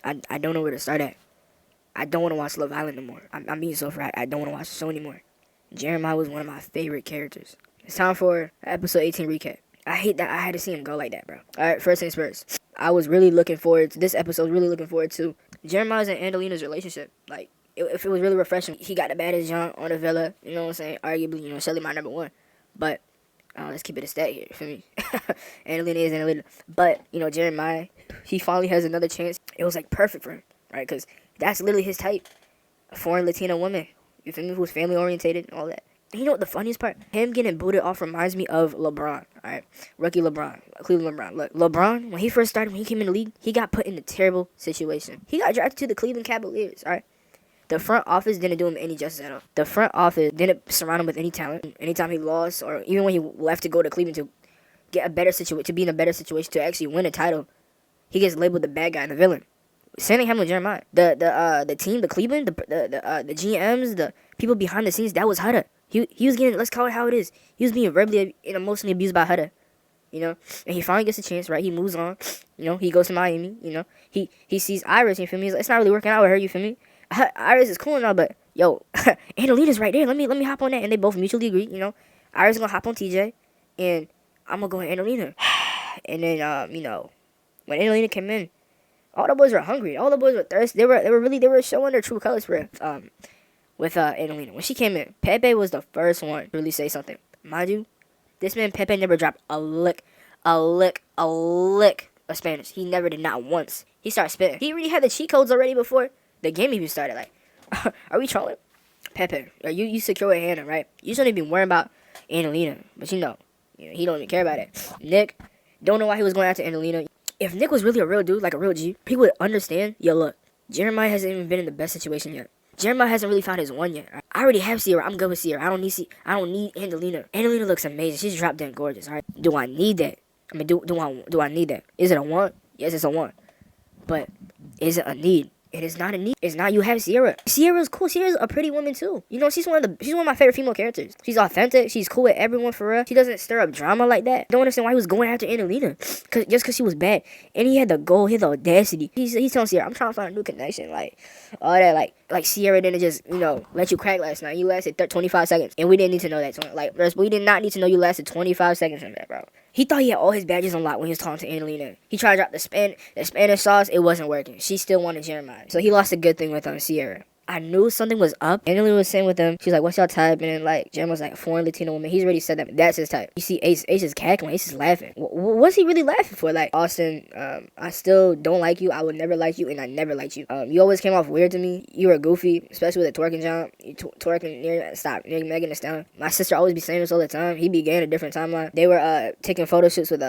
I don't know where to start at. I don't want to watch Love Island no more. I'm being so fried. I don't want to watch the show anymore. Jeremiah was one of my favorite characters. It's time for episode 18 recap. I hate that I had to see him go like that, bro. Alright, first things first. I was really looking forward to this episode, really looking forward to Jeremiah's and Angelina's relationship. Like, if it was really refreshing, he got the baddest junk on the villa, you know what I'm saying? Arguably, Shelly my number one. But, let's keep it a stat here, for me. Angelina is Angelina. But, Jeremiah, he finally has another chance. It was, like, perfect for him, right? Because that's literally his type. A foreign Latina woman, you feel me? Who's family orientated and all that. And you know what the funniest part? Him getting booted off reminds me of LeBron, alright? Rookie LeBron, Cleveland LeBron. Look, LeBron, when he first started, when he came in the league, he got put in a terrible situation. He got drafted to the Cleveland Cavaliers, alright? The front office didn't do him any justice at all. The front office didn't surround him with any talent. Anytime he lost, or even when he left to go to Cleveland to get a better situation, to be in a better situation to actually win a title, he gets labeled the bad guy and the villain. Same thing happened with Jeremiah. The team, the Cleveland, the GMs, the people behind the scenes, that was Huda. He was getting, let's call it how it is. He was being verbally and emotionally abused by Huda. And he finally gets a chance, right? He moves on. He goes to Miami. He sees Iris. You feel me? It's not really working out with her. You feel me? Iris is cool and all, but yo, Angelina's right there. Let me hop on that, and they both mutually agree. Iris is gonna hop on TJ, and I'm gonna go with Angelina. And then when Angelina came in, all the boys were hungry. All the boys were thirsty. They were showing their true colors with Angelina. When she came in, Pepe was the first one to really say something. Mind you, this man Pepe never dropped a lick of Spanish. He never did, not once. He started spitting. He already had the cheat codes already before the game even started. Like, are we trolling? Pepe, you secure with Hannah, right? You shouldn't even worry about Angelina, but he don't even care about it. Nick, don't know why he was going after Angelina. If Nick was really a real dude, like a real G, he would understand. Yo, look, Jeremiah hasn't even been in the best situation yet. Jeremiah hasn't really found his one yet. I already have Sierra. I'm good with Sierra. I don't need Angelina. Angelina looks amazing. She's drop dead gorgeous. All right. Do I need that? I mean, do I need that? Is it a want? Yes, it's a want. But is it a need? It is not a need. It's not. You have Sierra. Sierra's cool. Sierra's a pretty woman too. She's one of my favorite female characters. She's authentic. She's cool with everyone for real. She doesn't stir up drama like that. Don't understand why he was going after Angelina. Just cause she was bad. And he had the goal. He had the audacity. He's telling Sierra, I'm trying to find a new connection. Like all that. Like Sierra didn't just let you crack last night. You lasted 25 seconds, and we didn't need to know that. We did not need to know you lasted 25 seconds from that, bro. He thought he had all his badges unlocked when he was talking to Angelina. He tried to drop the Spanish sauce. It wasn't working. She still wanted Jeremiah. So he lost a good thing with Sierra. I knew something was up. Angelina was saying with him, she's like, what's y'all type? And then Jeremiah was like, a foreign Latino woman. He's already said that. That's his type. You see Ace is cackling. Ace is laughing. What's he really laughing for? Like, Austin, I still don't like you. I would never like you, and I never liked you. You always came off weird to me. You were goofy, especially with the twerking jump. You twerking near Megan Thee Stallion. My sister always be saying this all the time. He be getting a different timeline. They were taking photo shoots with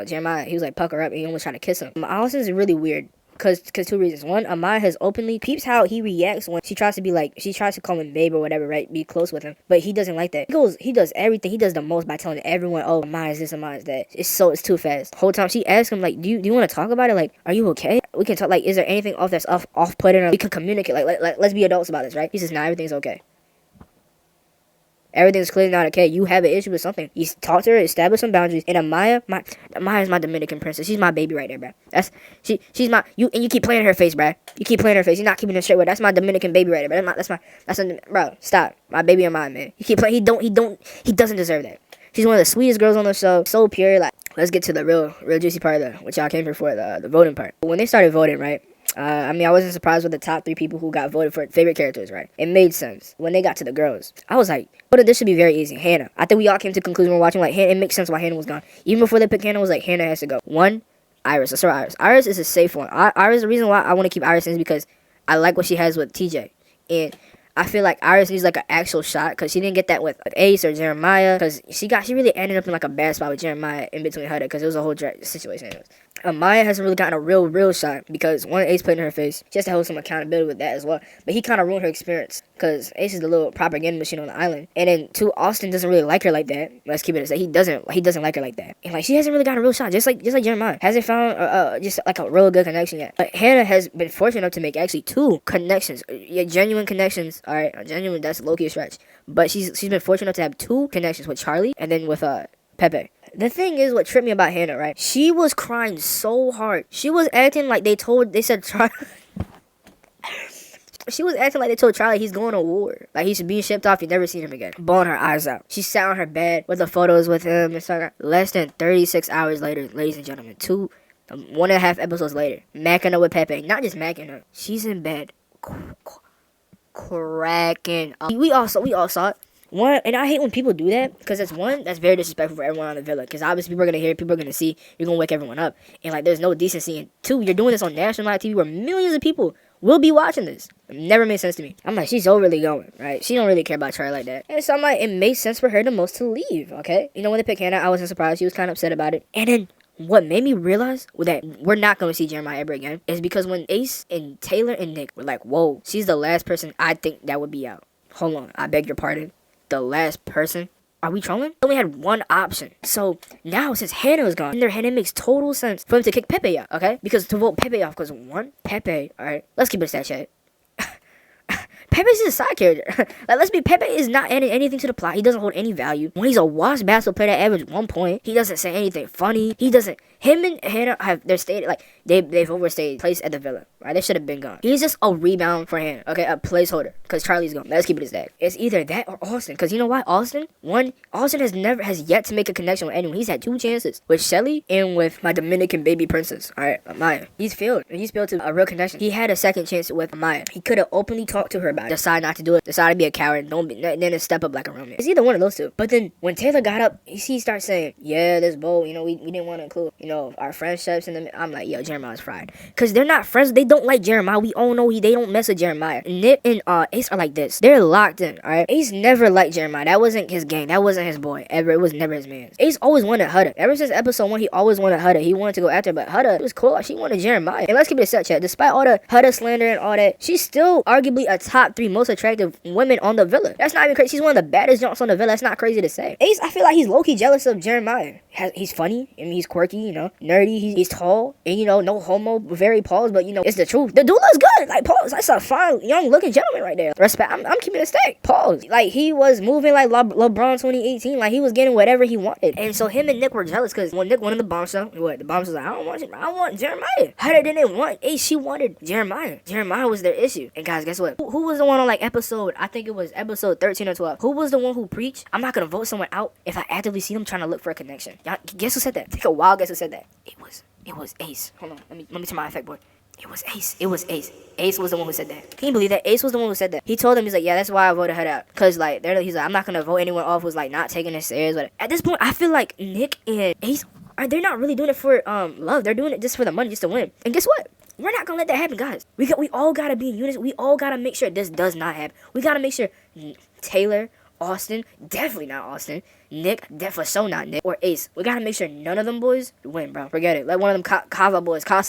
Jeremiah. He was like pucker up, and he almost trying to kiss him. Austin's really weird. Cause two reasons. One, Amaya has openly peeps how he reacts when she tries to call him babe or whatever, right? Be close with him. But he doesn't like that. He does everything. He does the most by telling everyone, oh, Amaya is this, Amaya is that. It's too fast. Whole time she asks him, like, do you want to talk about it? Like, are you okay? We can talk, like, is there anything that's off-putting? Or we can communicate, like, let's be adults about this, right? He says, nah, everything's okay. Everything's clearly not okay. You have an issue with something. You talk to her, establish some boundaries. And Amaya is my Dominican princess. She's my baby right there, bro. She's my and you keep playing her face, bro. You keep playing her face. You're not keeping it straight with. That's my Dominican baby right there, bro. Bro, stop. My baby Amaya, man. You keep playing. He doesn't deserve that. She's one of the sweetest girls on the show. So pure. Like, let's get to the real juicy part of what y'all came here for, the voting part. When they started voting, right? I wasn't surprised with the top 3 people who got voted for favorite characters, right? It made sense. When they got to the girls, I was like, but this should be very easy. Hannah. I think we all came to the conclusion when we're watching, like, Hannah, it makes sense why Hannah was gone. Even before they picked Hannah, was like, Hannah has to go. 1, Iris. Let's start Iris. Iris is a safe one. Iris, the reason why I want to keep Iris in is because I like what she has with TJ. And I feel like Iris needs, like, an actual shot because she didn't get that with Ace or Jeremiah because she really ended up in, like, a bad spot with Jeremiah in between her because it was a whole situation. Anyways. Maya hasn't really gotten a real shot because one, Ace put in her face. She has to hold some accountability with that as well. But he kind of ruined her experience because Ace is the little propaganda machine on the island. And then 2, Austin doesn't really like her like that. Let's keep it as that. He doesn't like her like that. And like she hasn't really gotten a real shot, just like Jeremiah hasn't found just like a real good connection yet. But Hannah has been fortunate enough to make actually 2 connections, genuine connections. All right, genuine. That's low-key a stretch. But she's been fortunate enough to have 2 connections with Charlie and then with Pepe. The thing is, what tripped me about Hannah, right? She was crying so hard. She was acting like they said try. She was acting like they told Charlie he's going to war. Like he's being shipped off. You never seen him again. Bawling her eyes out. She sat on her bed with the photos with him and stuff. Less than 36 hours later, ladies and gentlemen, 1.5 episodes later, macking up with Pepe. Not just macking up. She's in bed, cracking up. We all saw it. One, and I hate when people do that, because that's very disrespectful for everyone on the villa, because obviously people are going to hear it, people are going to see, you're going to wake everyone up, and like there's no decency. And two, you're doing this on national live TV where millions of people will be watching this. It never made sense to me. I'm like, she's overly going, right? She don't really care about Charlie like that. And so I'm like, it made sense for her the most to leave, okay? You know, when they picked Hannah, I wasn't surprised. She was kind of upset about it. And then what made me realize that we're not going to see Jeremiah ever again is because when Ace and Taylor and Nick were like, whoa, she's the last person I think that would be out. Hold on, I beg your pardon. The last person? Are we trolling? They only had one option. So now since Hannah is gone, and it makes total sense for him to kick Pepe out, okay? Because to vote Pepe off, because one, Pepe, alright, let's keep it a stat chat. Pepe's just a side character. Like, let's be, Pepe is not adding anything to the plot. He doesn't hold any value. When he's a washed basketball player that averaged 1 point, he doesn't say anything funny. He doesn't. Him and Hannah they've overstayed place at the villa, right? They should have been gone. He's just a rebound for Hannah, okay? A placeholder, because Charlie's gone. Let's keep it as that. It's either that or Austin, because you know why? Austin has yet to make a connection with anyone. He's had 2 chances with Shelly and with my Dominican baby princess, all right, Maya. He's failed to a real connection. He had a second chance with Maya. He could have openly talked to her about it. Decide not to do it. Decide to be a coward. Then step up like a romance. It's either one of those two. But then when Taylor got up, he starts saying, "Yeah, this bowl, you know, we didn't want to include, you know, our friendships." And I'm like, yo, Jeremiah's fried, because they're not friends. They don't like Jeremiah. We all know they don't mess with Jeremiah. Nick and Ace are like this. They're locked in. All right. Ace never liked Jeremiah. That wasn't his gang. That wasn't his boy ever. It was never his man. Ace always wanted Hudda. Ever since episode 1, he always wanted Hudda. He wanted to go after her, but Hudda was cool. She wanted Jeremiah. And let's keep it a set, chat. Despite all the Hudda slander and all that, she's still arguably a top 3 most attractive women on the villa. That's not even crazy. She's one of the baddest junks on the villa. That's not crazy to say. Ace, I feel like he's low-key jealous of Jeremiah. He's funny. I mean, he's quirky, you know, nerdy. He's tall, and you know, no homo, very pause, but you know, it's the truth. The dude looks good. Like, pause. That's a fine, young-looking gentleman right there. Respect. I'm keeping it stacked. Pause. Like, he was moving like LeBron 2018. Like, he was getting whatever he wanted. And so him and Nick were jealous, because when Nick wanted the bombshell, the bombshell was like, I want Jeremiah. Hudda didn't want Ace. She wanted Jeremiah. Jeremiah was their issue. And guys, guess what? Who was the one on like episode, I think it was episode 13 or 12. Who was the one who preached, I'm not gonna vote someone out if I actively see them trying to look for a connection? Y'all, guess who said that? Take a wild guess who said that. It was Ace. Hold on, let me turn my effect board. It was Ace. Ace was the one who said that. Can you believe that? Ace was the one who said that. He told him, he's like, yeah, that's why I voted her out. Cause like, he's like, I'm not gonna vote anyone off who's like not taking it serious. But at this point, I feel like Nick and Ace they're not really doing it for love. They're doing it just for the money, just to win. And guess what? We're not gonna let that happen, guys. We all gotta be in unison. We all gotta make sure this does not happen. We gotta make sure Taylor, Austin, definitely not Austin, Nick, definitely so not Nick, or Ace. We gotta make sure none of them boys win, bro. Forget it. Let one of them Casa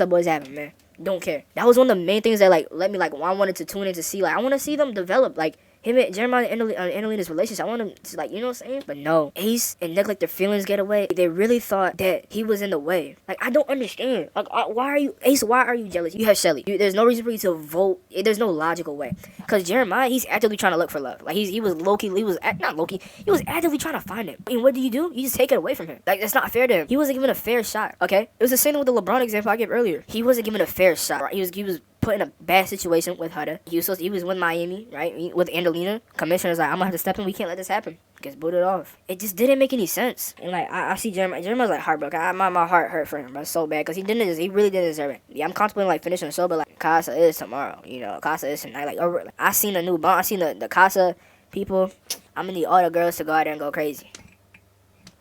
boys have it, man. Don't care. That was one of the main things that like let me like I wanted to tune in to see. Like, I want to see them develop. Like, him and Jeremiah and Annalina's relationship. I want him to, like, you know what I'm saying? But no. Ace and Nick, like, their feelings get away. They really thought that he was in the way. Like, I don't understand. Like, why are you, Ace, why are you jealous? You have Shelly. There's no reason for you to vote. There's no logical way. Because Jeremiah, he's actively trying to look for love. Like, he was low-key, he was actively trying to find it. And what do? You just take it away from him. Like, that's not fair to him. He wasn't given a fair shot, okay? It was the same with the LeBron example I gave earlier. He wasn't given a fair shot, right? He was put in a bad situation with Hudda. He was with Miami, right? With Andalina. Commissioner's like, I'm gonna have to step in. We can't let this happen. Gets booted off. It just didn't make any sense. And like, I see Jeremiah. Jeremiah's like heartbroken. My heart hurt for him, but so bad, because he really didn't deserve it. Yeah, I'm contemplating like finishing the show, but like, Casa is tomorrow. You know, Casa is tonight. Like, I seen a new bond. I seen the Casa people. I'm gonna need all the girls to go out there and go crazy.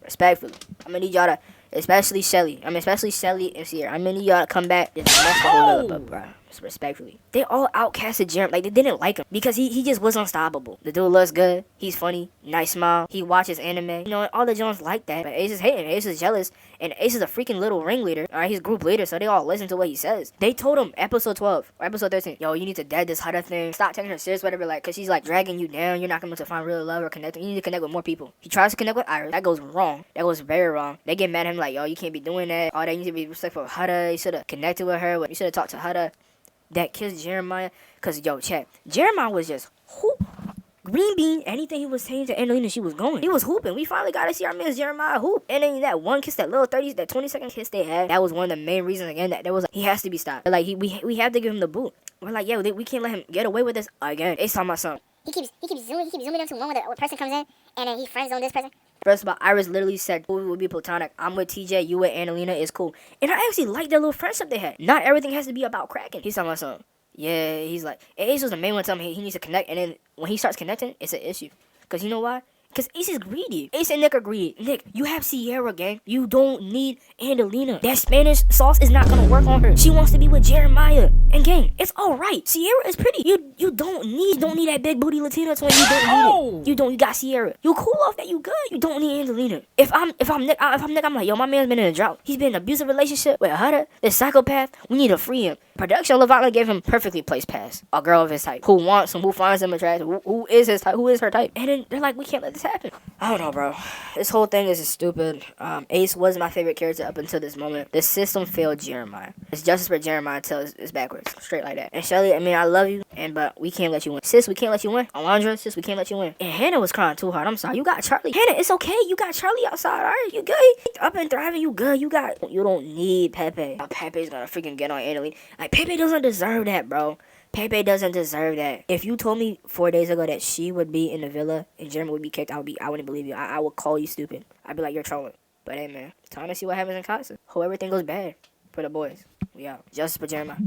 Respectfully, I'm gonna need y'all to, especially Shelly and Sierra. I'm gonna need y'all to come back. Just mess the whole villa up, bro. Respectfully, they all outcasted Jeremiah. Like, they didn't like him because he just was unstoppable. The dude looks good. He's funny, nice smile. He watches anime. You know, all the Jones like that. But Ace is hating. Ace is jealous, and Ace is a freaking little ringleader. All right, he's group leader, so they all listen to what he says. They told him episode 12 or episode 13, yo, you need to dead this Hudda thing. Stop taking her serious, whatever. Like, cause she's like dragging you down. You're not going to find real love or connect. You need to connect with more people. He tries to connect with Iris. That goes wrong. That goes very wrong. They get mad at him like, yo, you can't be doing that. All that, you need to be respectful of Hudda. You should have connected with her. You should have talked to Hudda. That kissed Jeremiah, cause yo, chat, Jeremiah was just Green bean, anything he was saying to Angelina, she was going. He was hooping. We finally got to see our man Jeremiah hoop. And then that one kiss, that little 30s, that 20-second kiss they had, that was one of the main reasons again that there was he has to be stopped. Like we have to give him the boot. We're like, yeah, we can't let him get away with this again. It's talking about something. He keeps zooming into one where the person comes in and then he friends on this person. First of all, Iris literally said we would be platonic. I'm with TJ, you with Angelina, it's cool. And I actually like that little friendship they had. Not everything has to be about cracking. He's talking about something. Yeah, he's like, Ace was the main one telling me he needs to connect, and then when he starts connecting, it's an issue. Because you know why? Because Ace is greedy. Ace and Nick are greedy. Nick, you have Sierra, gang. You don't need Angelina. That Spanish sauce is not going to work on her. She wants to be with Jeremiah. And gang, it's alright. Sierra is pretty. You don't need that big booty Latina twin. You don't need it. You got Sierra. You cool off that, you good. You don't need Angelina. If I'm Nick, I'm like, yo, my man's been in a drought. He's been in an abusive relationship with Huda, this psychopath. We need to free him. Production Lavana gave him perfectly placed pass. A girl of his type. Who wants him, who finds him attractive, who is his type, who is her type. And then they're like, we can't let this happen. I don't know, bro. This whole thing is stupid. Ace was my favorite character up until this moment. The system failed Jeremiah. It's justice for Jeremiah until it's backwards. Straight like that. And Shelly, I mean, I love you, but we can't let you win. Sis, we can't let you win. Alondra, sis, we can't let you win. And Hannah was crying too hard. I'm sorry. You got Charlie. Hannah, it's okay. You got Charlie outside. All right, you good. Up and thriving. You good. You don't need Pepe. Pepe's gonna freaking get on Angelina. Like, Pepe doesn't deserve that, bro. Pepe doesn't deserve that. If you told me 4 days ago that she would be in the villa and Jeremy would be kicked, I wouldn't believe you. I would call you stupid. I'd be like, you're trolling. But hey, man, time to see what happens in Casa. Hope everything goes bad for the boys. We out. Justice for Jeremiah.